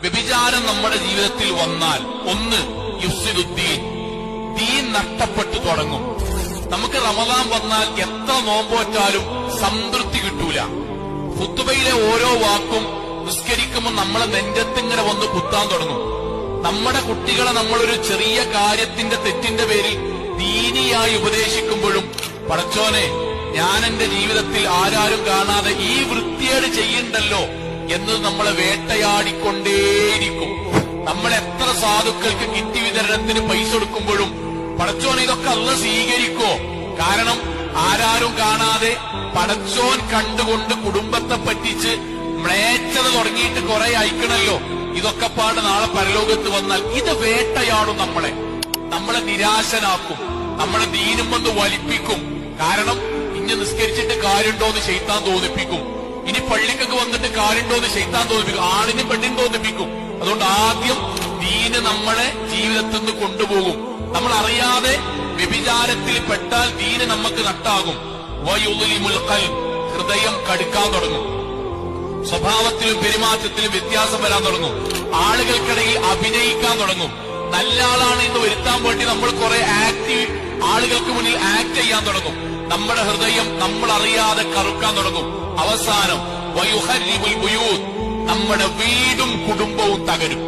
വ്യഭിചാരം നമ്മുടെ ജീവിതത്തിൽ വന്നാൽ ഒന്ന് യുഫ്സിദുദ്ദീൻ, ദീൻ നഷ്ടപ്പെട്ടു തുടങ്ങും. നമുക്ക് റമദാൻ വന്നാൽ എത്ര നോമ്പോറ്റാലും സംതൃപ്തി കിട്ടൂല. ഖുതുബയിലെ ഓരോ വാക്കും നിസ്കരിക്കുമ്പോൾ നമ്മളെ നെഞ്ചത്തിങ്ങനെ വന്ന് കുത്താൻ തുടങ്ങും. നമ്മുടെ കുട്ടികളെ നമ്മളൊരു ചെറിയ കാര്യത്തിന്റെ തെറ്റിന്റെ പേരിൽ ദീനിയായി ഉപദേശിക്കുമ്പോഴും പടച്ചോനെ, ഞാൻ എന്റെ ജീവിതത്തിൽ ആരാരും കാണാതെ ഈ വൃത്തിയേട് ചെയ്യണ്ടല്ലോ എന്ന് നമ്മളെ വേട്ടയാടിക്കൊണ്ടേയിരിക്കും. നമ്മൾ എത്ര സാധുക്കൾക്ക് കിറ്റ് വിതരണത്തിന് പൈസ കൊടുക്കുമ്പോഴും പടച്ചോൻ ഇതൊക്കെ അള്ളാഹ് സ്വീകരിക്കോ? കാരണം ആരാരും കാണാതെ പടച്ചോൻ കണ്ടുകൊണ്ട് കുടുംബത്തെ പറ്റിച്ച് മ്ലേച്ഛത തുടങ്ങിയിട്ട് കുറെ അയക്കണല്ലോ. ഇതൊക്കെ പാട് നാളെ പരലോകത്ത് വന്നാൽ ഇത് വേട്ടയാടും നമ്മളെ നിരാശനാക്കും, നമ്മളെ ദീനും വന്ന് വലിപ്പിക്കും. കാരണം ഇനി നിസ്കരിച്ചിട്ട് കാര്യമുണ്ടോന്ന് ശൈത്താൻ തോന്നിപ്പിക്കും, ഇനി പള്ളിക്കൊക്കെ വന്നിട്ട് കാര്യമുണ്ടോന്ന് ശൈത്താൻ തോന്നിപ്പിക്കും, ആണിനും പെണ്ണിനും തോന്നിപ്പിക്കും. അതുകൊണ്ട് ആദ്യം ദീന് നമ്മളെ ജീവിതത്തിൽ നിന്ന് കൊണ്ടുപോകും. നമ്മൾ അറിയാതെ വ്യഭിചാരത്തിൽ പെട്ടാൽ ദീന് നമുക്ക് നട്ടാകും. വയുളിമുൽ ഖൽബ്, ഹൃദയം കടുക്കാൻ തുടങ്ങും. സ്വഭാവത്തിലും പെരുമാറ്റത്തിലും വ്യത്യാസം വരാൻ തുടങ്ങും. ആളുകൾക്കിടയിൽ അഭിനയിക്കാൻ തുടങ്ങും. നല്ല ആളാണ് എന്ന് വരുത്താൻ വേണ്ടി നമ്മൾ കുറെ ആളുകൾക്ക് മുന്നിൽ ആക്ട് ചെയ്യാൻ തുടങ്ങും. നമ്മുടെ ഹൃദയം നമ്മൾ അറിയാതെ കറുക്കാൻ തുടങ്ങും. അവസാനം വയുഹരിബുൽ ബുയൂത്ത്, നമ്മുടെ വീടും കുടുംബവും തകരും.